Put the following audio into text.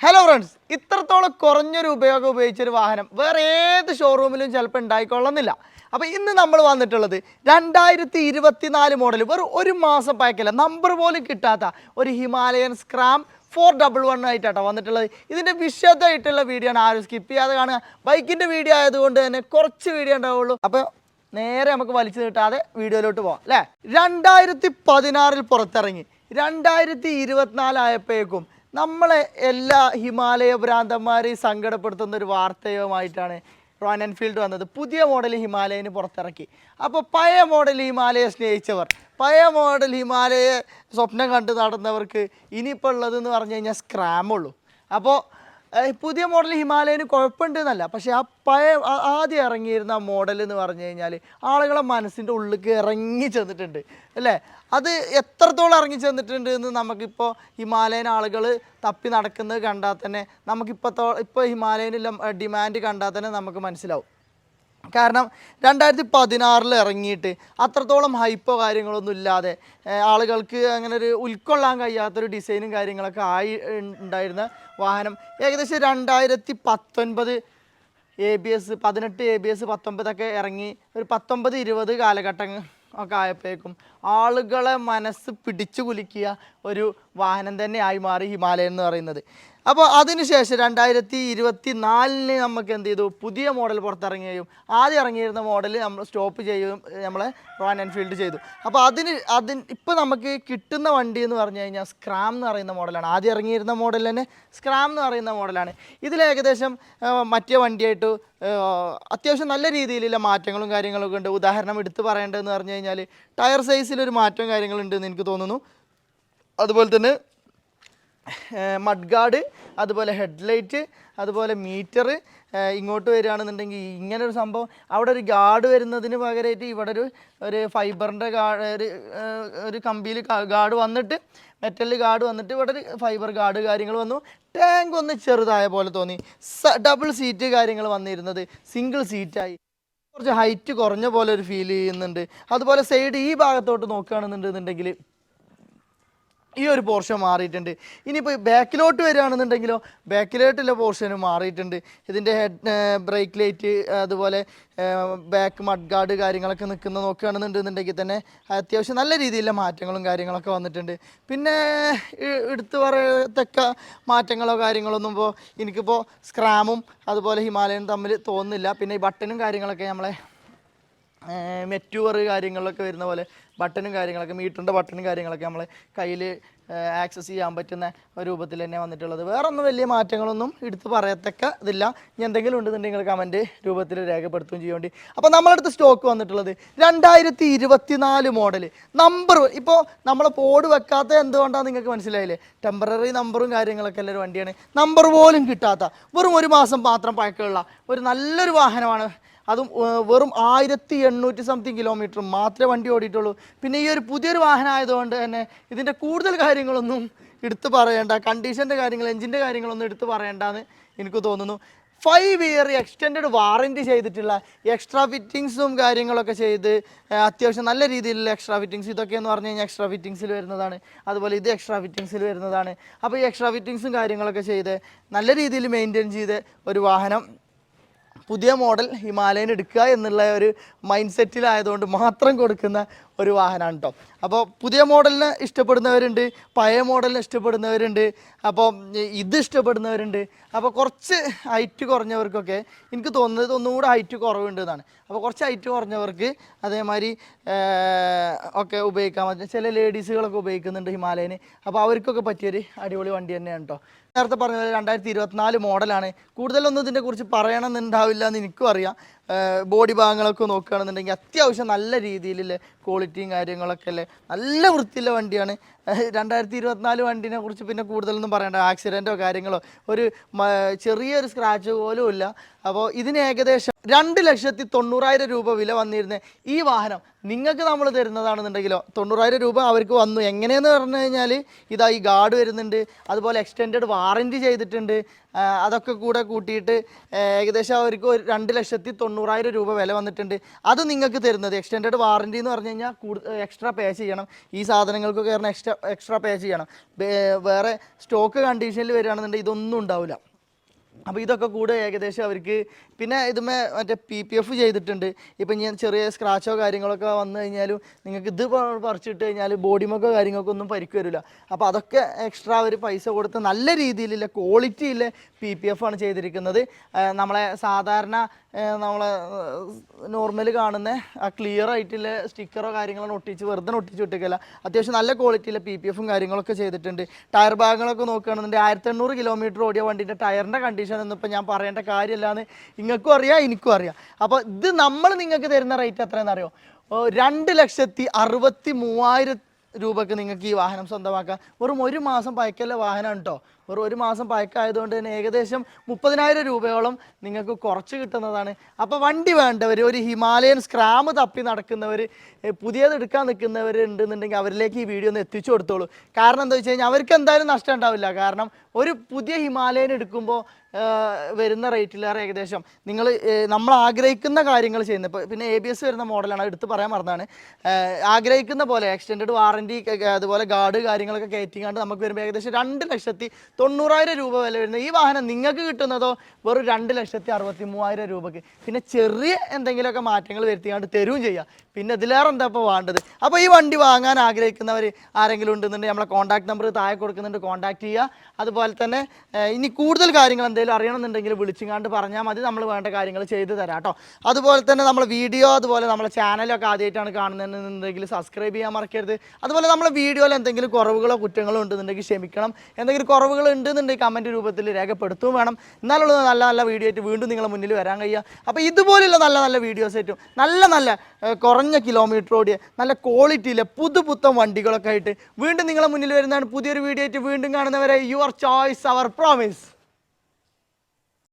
Hello friends, ഇത്രത്തോളം കുറഞ്ഞൊരു ഉപയോഗം ഉപയോഗിച്ചൊരു വാഹനം വേറെ ഏത് ഷോറൂമിലും ചിലപ്പോൾ ഉണ്ടായിക്കൊള്ളുന്നില്ല. അപ്പോൾ ഇന്ന് നമ്മൾ വന്നിട്ടുള്ളത് 2024 മോഡൽ, വെറും ഒരു മാസം പഴക്കല്ല, നമ്പർ പോലും കിട്ടാത്ത ഒരു ഹിമാലയൻ സ്ക്രാം 411 ആയിട്ടാണ് വന്നിട്ടുള്ളത്. ഇതിൻ്റെ വിശദമായിട്ടുള്ള വീഡിയോ ആണ്, ആരും സ്കിപ്പ് ചെയ്യാതെ കാണുക. ബൈക്കിൻ്റെ വീഡിയോ ആയതുകൊണ്ട് തന്നെ കുറച്ച് വീഡിയോ ഉണ്ടാവുള്ളൂ. അപ്പോൾ നേരെ നമുക്ക് വലിച്ചു നീട്ടാതെ വീഡിയോയിലോട്ട് പോകാം അല്ലേ. 2016 പുറത്തിറങ്ങി 2024 ആയപ്പോഴേക്കും നമ്മളെ എല്ലാ ഹിമാലയ ഭ്രാന്തന്മാരെയും സങ്കടപ്പെടുത്തുന്ന ഒരു വാർത്തയുമായിട്ടാണ് റോയൽ എൻഫീൽഡ് വന്നത്. പുതിയ മോഡൽ ഹിമാലയന് പുറത്തിറക്കി. അപ്പോൾ പഴയ മോഡൽ ഹിമാലയെ സ്നേഹിച്ചവർ, പഴയ മോഡൽ ഹിമാലയെ സ്വപ്നം കണ്ട് നടന്നവർക്ക് ഇനിയിപ്പോൾ ഉള്ളതെന്ന് പറഞ്ഞു കഴിഞ്ഞാൽ സ്ക്രാമുള്ളൂ. അപ്പോൾ പുതിയ മോഡൽ ഹിമാലയന് കുഴപ്പമുണ്ടെന്നല്ല, പക്ഷേ ആ പഴയ ആദ്യം ഇറങ്ങിയിരുന്ന മോഡൽ എന്ന് പറഞ്ഞു കഴിഞ്ഞാൽ ആളുകളെ മനസ്സിൻ്റെ ഉള്ളിലേക്ക് ഇറങ്ങി ചെന്നിട്ടുണ്ട് അല്ലേ. അത് എത്രത്തോളം ഇറങ്ങി ചെന്നിട്ടുണ്ട് എന്ന് നമുക്കിപ്പോൾ ഹിമാലയൻ ആളുകൾ തപ്പി നടക്കുന്നത് കണ്ടാൽ തന്നെ ഇപ്പോൾ ഹിമാലയനിലെ ഡിമാൻഡ് കണ്ടാൽ തന്നെ നമുക്ക് മനസ്സിലാവും. കാരണം 2016 ഇറങ്ങിയിട്ട് അത്രത്തോളം ഹൈപ്പോ കാര്യങ്ങളൊന്നും ഇല്ലാതെ ആളുകൾക്ക് അങ്ങനെ ഒരു ഉൾക്കൊള്ളാൻ കഴിയാത്തൊരു ഡിസൈനും കാര്യങ്ങളൊക്കെ ഉണ്ടായിരുന്ന വാഹനം ഏകദേശം 2019 ABS 18 ABS 19 ഇറങ്ങി ഒരു 19-20 കാലഘട്ടം ഒക്കെ ആയപ്പോഴേക്കും ആളുകളെ മനസ്സ് പിടിച്ചു കുലുക്കിയ ഒരു വാഹനം തന്നെ ആയി മാറി ഹിമാലയൻ എന്ന് പറയുന്നത്. അപ്പോൾ അതിനുശേഷം 2024 നമുക്ക് എന്ത് ചെയ്തു, പുതിയ മോഡൽ പുറത്തിറങ്ങുകയും ആദ്യം ഇറങ്ങിയിരുന്ന മോഡൽ നമ്മൾ സ്റ്റോപ്പ് ചെയ്യുകയും നമ്മളെ റോയൽ എൻഫീൽഡ് ചെയ്തു. അപ്പോൾ ഇപ്പോൾ നമുക്ക് കിട്ടുന്ന വണ്ടി എന്ന് പറഞ്ഞു കഴിഞ്ഞാൽ സ്ക്രാം എന്ന് പറയുന്ന മോഡലാണ്. ആദ്യം ഇറങ്ങിയിരുന്ന മോഡൽ തന്നെ സ്ക്രാം എന്ന് പറയുന്ന മോഡലാണ്. ഇതിൽ ഏകദേശം മറ്റേ വണ്ടിയായിട്ട് അത്യാവശ്യം നല്ല രീതിയിലുള്ള മാറ്റങ്ങളും കാര്യങ്ങളൊക്കെ ഉണ്ട്. ഉദാഹരണം എടുത്ത് പറയേണ്ടതെന്ന് പറഞ്ഞു കഴിഞ്ഞാൽ ടയർ സൈസിലൊരു മാറ്റവും കാര്യങ്ങളുണ്ടെന്ന് എനിക്ക് തോന്നുന്നു. അതുപോലെ തന്നെ മഡ് ഗാർഡ്, അതുപോലെ ഹെഡ്ലൈറ്റ്, അതുപോലെ മീറ്റർ ഇങ്ങോട്ട് വരികയാണെന്നുണ്ടെങ്കിൽ ഇങ്ങനൊരു സംഭവം, അവിടെ ഒരു ഗാർഡ് വരുന്നതിന് പകരമായിട്ട് ഇവിടെ ഒരു ഫൈബറിൻ്റെ ഒരു കമ്പിയിൽ ഗാർഡ് വന്നിട്ട്, മെറ്റലിൽ ഗാർഡ് വന്നിട്ട് ഇവിടെ ഒരു ഫൈബർ ഗാർഡ് കാര്യങ്ങൾ വന്നു. ടാങ്ക് ഒന്ന് ചെറുതായ പോലെ തോന്നി. ഡബിൾ സീറ്റ് കാര്യങ്ങൾ വന്നിരുന്നത് സിംഗിൾ സീറ്റായി, കുറച്ച് ഹൈറ്റ് കുറഞ്ഞ പോലെ ഒരു ഫീൽ ചെയ്യുന്നുണ്ട്. അതുപോലെ സൈഡ് ഈ ഭാഗത്തോട്ട് നോക്കുകയാണെന്നുണ്ടെന്നുണ്ടെങ്കിൽ ഈ ഒരു പോർഷൻ മാറിയിട്ടുണ്ട്. ഇനിയിപ്പോൾ ബാക്കിലോട്ട് വരികയാണെന്നുണ്ടെങ്കിലോ ബാക്കിലോട്ടുള്ള പോർഷന് മാറിയിട്ടുണ്ട്. ഇതിൻ്റെ ബ്രേക്ക് ലൈറ്റ്, അതുപോലെ ബാക്ക് മഡ് ഗാർഡ് കാര്യങ്ങളൊക്കെ നോക്കുകയാണെന്നുണ്ടെന്നുണ്ടെങ്കിൽ തന്നെ അത്യാവശ്യം നല്ല രീതിയിലുള്ള മാറ്റങ്ങളും കാര്യങ്ങളൊക്കെ വന്നിട്ടുണ്ട്. പിന്നെ എടുത്തു പറയത്തക്ക മാറ്റങ്ങളോ കാര്യങ്ങളൊന്നും ഇപ്പോൾ എനിക്കിപ്പോൾ സ്ക്രാമും അതുപോലെ ഹിമാലയനും തമ്മിൽ തോന്നുന്നില്ല. പിന്നെ ഈ ബട്ടനും കാര്യങ്ങളൊക്കെ നമ്മളെ മെറ്റൂർ കാര്യങ്ങളിലൊക്കെ വരുന്ന പോലെ ബട്ടനും കാര്യങ്ങളൊക്കെ, മീറ്ററിൻ്റെ ബട്ടനും കാര്യങ്ങളൊക്കെ നമ്മളെ കയ്യിൽ ആക്സസ് ചെയ്യാൻ പറ്റുന്ന ഒരു രൂപത്തിൽ തന്നെ വന്നിട്ടുള്ളത്. വേറെ ഒന്നും വലിയ മാറ്റങ്ങളൊന്നും എടുത്ത് പറയത്തക്ക ഇതില്ല. ഇനി എന്തെങ്കിലും ഉണ്ടെന്നുണ്ടെങ്കിൽ കമൻറ്റ് രൂപത്തിൽ രേഖപ്പെടുത്തുകയും ചെയ്യേണ്ടി. അപ്പോൾ നമ്മളടുത്ത് സ്റ്റോക്ക് വന്നിട്ടുള്ളത് 2024 മോഡൽ നമ്പർ. ഇപ്പോൾ നമ്മൾ ബോർഡ് വെക്കാത്ത എന്തുകൊണ്ടാണെന്ന് നിങ്ങൾക്ക് മനസ്സിലായില്ലേ. ടെമ്പററി നമ്പറും കാര്യങ്ങളൊക്കെ ഉള്ളൊരു വണ്ടിയാണ്. നമ്പർ പോലും കിട്ടാത്ത വെറും ഒരു മാസം മാത്രം പഴക്കമുള്ള ഒരു നല്ലൊരു വാഹനമാണ്. അതും വെറും 1800 സംതിങ് കിലോമീറ്റർ മാത്രമേ വണ്ടി ഓടിയിട്ടുള്ളൂ. പിന്നെ ഈ ഒരു പുതിയൊരു വാഹനം ആയതുകൊണ്ട് തന്നെ ഇതിൻ്റെ കൂടുതൽ കാര്യങ്ങളൊന്നും എടുത്ത് പറയേണ്ട, കണ്ടീഷൻ്റെ കാര്യങ്ങൾ, എഞ്ചിൻ്റെ കാര്യങ്ങളൊന്നും എടുത്ത് പറയേണ്ടെന്ന് എനിക്ക് തോന്നുന്നു. 5 ഇയർ എക്സ്റ്റെൻഡ് വാറൻറ്റി ചെയ്തിട്ടുള്ള എക്സ്ട്രാ ഫിറ്റിങ്സും കാര്യങ്ങളൊക്കെ ചെയ്ത് അത്യാവശ്യം നല്ല രീതിയിലുള്ള എക്സ്ട്രാ ഫിറ്റിങ്സ്, ഇതൊക്കെയെന്ന് പറഞ്ഞു കഴിഞ്ഞാൽ എക്സ്ട്രാ ഫിറ്റിങ്സിൽ വരുന്നതാണ്. അതുപോലെ ഇത് എക്സ്ട്രാ ഫിറ്റിങ്സിൽ വരുന്നതാണ്. അപ്പോൾ ഈ എക്സ്ട്രാ ഫിറ്റിങ്സും കാര്യങ്ങളൊക്കെ ചെയ്ത് നല്ല രീതിയിൽ മെയിൻറ്റെയിൻ ചെയ്ത് ഒരു വാഹനം പുതിയ മോഡൽ ഹിമാലയൻ എടുക്കുക എന്നുള്ള ഒരു മൈൻഡ് സെറ്റിലായതുകൊണ്ട് മാത്രം കൊടുക്കുന്ന ഒരു വാഹനമാണ് കേട്ടോ. അപ്പോൾ പുതിയ മോഡലിനെ ഇഷ്ടപ്പെടുന്നവരുണ്ട്, പഴയ മോഡലിനെ ഇഷ്ടപ്പെടുന്നവരുണ്ട്, അപ്പോൾ ഇത് ഇഷ്ടപ്പെടുന്നവരുണ്ട്. അപ്പോൾ കുറച്ച് ഹൈറ്റ് കുറഞ്ഞവർക്കൊക്കെ എനിക്ക് തോന്നുന്നത് ഒന്നും കൂടെ ഹൈറ്റ് കുറവുണ്ട് എന്നാണ്. അപ്പോൾ കുറച്ച് ഹൈറ്റ് കുറഞ്ഞവർക്ക് അതേമാതിരി ഒക്കെ ഉപയോഗിക്കാൻ പറ്റും. ചില ലേഡീസുകളൊക്കെ ഉപയോഗിക്കുന്നുണ്ട് ഹിമാലയന്. അപ്പോൾ അവർക്കൊക്കെ പറ്റിയൊരു അടിപൊളി വണ്ടി തന്നെയാണ് കേട്ടോ. നേരത്തെ പറഞ്ഞത് 2024 മോഡലാണ്. കൂടുതലൊന്നും ഇതിനെ കുറിച്ച് പറയണമെന്നുണ്ടാവില്ല എന്ന് എനിക്കും അറിയാം. ബോഡി ഭാഗങ്ങളൊക്കെ നോക്കുകയാണെന്നുണ്ടെങ്കിൽ അത്യാവശ്യം നല്ല രീതിയിലുള്ള ക്വാളിറ്റിയും കാര്യങ്ങളൊക്കെ അല്ലേ, നല്ല വൃത്തിയുള്ള വണ്ടിയാണ്. 2024 വണ്ടിനെ കുറിച്ച് പിന്നെ കൂടുതലൊന്നും പറയണ്ട. ആക്സിഡൻറ്റോ കാര്യങ്ങളോ ഒരു ചെറിയൊരു സ്ക്രാച്ച് പോലും ഇല്ല. അപ്പോൾ ഇതിന് ഏകദേശം 2,90,000 രൂപ വില വന്നിരുന്ന ഈ വാഹനം നിങ്ങൾക്ക് നമ്മൾ തരുന്നതാണെന്നുണ്ടെങ്കിലോ 90,000 രൂപ അവർക്ക് വന്നു. എങ്ങനെയെന്ന് പറഞ്ഞു കഴിഞ്ഞാൽ ഇതാ ഈ ഗാർഡ് വരുന്നുണ്ട്, അതുപോലെ എക്സ്റ്റെൻഡഡ് വാറൻറ്റി ചെയ്തിട്ടുണ്ട്. അതൊക്കെ കൂടെ കൂട്ടിയിട്ട് ഏകദേശം അവർക്ക് ഒരു 2,90,000 രൂപ വില വന്നിട്ടുണ്ട്. അത് നിങ്ങൾക്ക് തരുന്നത് എക്സ്റ്റെൻഡഡ് വാറൻറ്റി എന്ന് പറഞ്ഞു കഴിഞ്ഞാൽ എക്സ്ട്രാ പേ ചെയ്യണം. ഈ സാധനങ്ങൾക്കൊക്കെ കാരണം എക്സ്ട്രാ പേ ചെയ്യണം. വേറെ സ്റ്റോക്ക് കണ്ടീഷനിൽ വരികയാണെന്നുണ്ടെങ്കിൽ ഇതൊന്നും ഉണ്ടാവില്ല. അപ്പോൾ ഇതൊക്കെ കൂടെ ഏകദേശം അവർക്ക് പിന്നെ ഇതുമേ മറ്റേ PPF ചെയ്തിട്ടുണ്ട്. ഇപ്പം ഞാൻ ചെറിയ സ്ക്രാച്ചോ കാര്യങ്ങളൊക്കെ വന്നു കഴിഞ്ഞാലും നിങ്ങൾക്ക് ഇത് പറിച്ചിട്ട് കഴിഞ്ഞാൽ ബോഡിമൊക്കെ കാര്യങ്ങൾക്കൊന്നും ഒന്നും പരിക്ക് വരില്ല. അപ്പോൾ അതൊക്കെ എക്സ്ട്രാ അവർ പൈസ കൊടുത്ത് നല്ല രീതിയിലുള്ള ക്വാളിറ്റിയിലെ PPF ആണ് ചെയ്തിരിക്കുന്നത്. നമ്മളെ സാധാരണ നമ്മളെ നോർമൽ കാണുന്ന ആ ക്ലിയർ ആയിട്ടുള്ള സ്റ്റിക്കറോ കാര്യങ്ങളോ ഒട്ടിച്ച് വെറുതെ ഒട്ടിച്ച് വിട്ടിക്കല്ല, അത്യാവശ്യം നല്ല ക്വാളിറ്റിയിലെ PPFും കാര്യങ്ങളൊക്കെ ചെയ്തിട്ടുണ്ട്. ടയർ ഭാഗങ്ങളൊക്കെ നോക്കുകയാണെന്നുണ്ടെങ്കിൽ 1800 കിലോമീറ്റർ ഓടിയ വണ്ടിൻ്റെ ടയറിൻ്റെ കണ്ടീഷൻ ഒന്നും ഇപ്പം ഞാൻ പറയേണ്ട കാര്യമില്ലാന്ന് നിങ്ങൾക്കും അറിയാം എനിക്കും അറിയാം. അപ്പോൾ ഇത് നമ്മൾ നിങ്ങൾക്ക് തരുന്ന റേറ്റ് എത്രയെന്ന് അറിയോ? 2,63,000 രൂപയ്ക്ക് നിങ്ങൾക്ക് ഈ വാഹനം സ്വന്തമാക്കാം. വെറും 1 മാസം പഴക്കമുള്ള വാഹനമാണ് കേട്ടോ. വെറും 1 മാസം പഴക്കമായതുകൊണ്ട് തന്നെ ഏകദേശം 30,000 രൂപയോളം നിങ്ങൾക്ക് കുറച്ച് കിട്ടുന്നതാണ്. അപ്പോൾ വണ്ടി വേണ്ടവർ, ഒരു ഹിമാലയൻ സ്ക്രാം തപ്പി നടക്കുന്നവർ, പുതിയത് എടുക്കാൻ നിൽക്കുന്നവർ ഉണ്ടെന്നുണ്ടെങ്കിൽ അവരിലേക്ക് ഈ വീഡിയോ ഒന്ന് എത്തിച്ചു കൊടുത്തോളൂ. കാരണം എന്താ വെച്ച് കഴിഞ്ഞാൽ അവർക്ക് എന്തായാലും നഷ്ടം ഉണ്ടാവില്ല. കാരണം ഒരു പുതിയ ഹിമാലയൻ എടുക്കുമ്പോൾ വരുന്ന റേറ്റിലേറെ ഏകദേശം നമ്മൾ ആഗ്രഹിക്കുന്ന കാര്യങ്ങൾ ചെയ്യുന്നത്. ഇപ്പോൾ പിന്നെ ABS വരുന്ന മോഡലാണ്, എടുത്ത് പറയാൻ മറന്നാണ്. ആഗ്രഹിക്കുന്ന പോലെ എക്സ്റ്റെൻഡഡ് വാറൻറ്റി അതുപോലെ ഗാർഡ് കാര്യങ്ങളൊക്കെ കയറ്റിക്കാണ്ട് നമുക്ക് വരുമ്പോൾ ഏകദേശം 2,90,000 രൂപ വില വരുന്ന ഈ വാഹനം നിങ്ങൾക്ക് കിട്ടുന്നതോ വെറും 2,63,000 രൂപയ്ക്ക്. പിന്നെ ചെറിയ എന്തെങ്കിലുമൊക്കെ മാറ്റങ്ങൾ വരുത്തിക്കാണ്ട് തരുകയും ചെയ്യാം. പിന്നെ ഇതിലേറെ എന്താ ഇപ്പോൾ വേണ്ടത്? അപ്പോൾ ഈ വണ്ടി വാങ്ങാൻ ആഗ്രഹിക്കുന്നവർ ആരെങ്കിലും ഉണ്ടെന്നുണ്ടെങ്കിൽ നമ്മളെ കോൺടാക്ട് നമ്പർ താഴെ കൊടുക്കുന്നുണ്ട്, കോൺടാക്ട് ചെയ്യുക. അതുപോലെ തന്നെ ഇനി കൂടുതൽ കാര്യങ്ങൾ എന്തെങ്കിലും അറിയണമെന്നുണ്ടെങ്കിൽ വിളിച്ചിങ്ങാണ്ട് പറഞ്ഞാൽ മതി, നമ്മൾ വേണ്ട കാര്യങ്ങൾ ചെയ്തു തരാം കേട്ടോ. അതുപോലെ തന്നെ നമ്മൾ വീഡിയോ അതുപോലെ നമ്മളെ ചാനലൊക്കെ ആദ്യമായിട്ടാണ് കാണുന്നതെന്നുണ്ടെങ്കിൽ സബ്സ്ക്രൈബ് ചെയ്യാൻ മറക്കരുത്. അതുപോലെ നമ്മളെ വീഡിയോയിൽ എന്തെങ്കിലും കുറവുകളോ കുറ്റങ്ങളോ ഉണ്ടെന്നുണ്ടെങ്കിൽ ക്ഷമിക്കണം. എന്തെങ്കിലും കുറവുകൾ ഉണ്ടെന്നുണ്ടെങ്കിൽ കമൻറ്റ് രൂപത്തിൽ രേഖപ്പെടുത്തുകയും വേണം. എന്നാലുള്ള നല്ല നല്ല വീഡിയോ ആയിട്ട് വീണ്ടും നിങ്ങളുടെ മുന്നിൽ വരാൻ കഴിയുക. അപ്പോൾ ഇതുപോലുള്ള നല്ല നല്ല വീഡിയോസ് ആയിട്ടും നല്ല കുറഞ്ഞ കിലോമീറ്റർ ഓടിയ നല്ല ക്വാളിറ്റിയിലെ പുതുപുത്തൻ വണ്ടികളൊക്കെ ആയിട്ട് വീണ്ടും നിങ്ങളുടെ മുന്നിൽ വരുന്നതാണ്. പുതിയൊരു വീഡിയോ ആയിട്ട് വീണ്ടും കാണുന്നവരെ യുവർ ചോയ്സ് അവർ പ്രോമിസ്.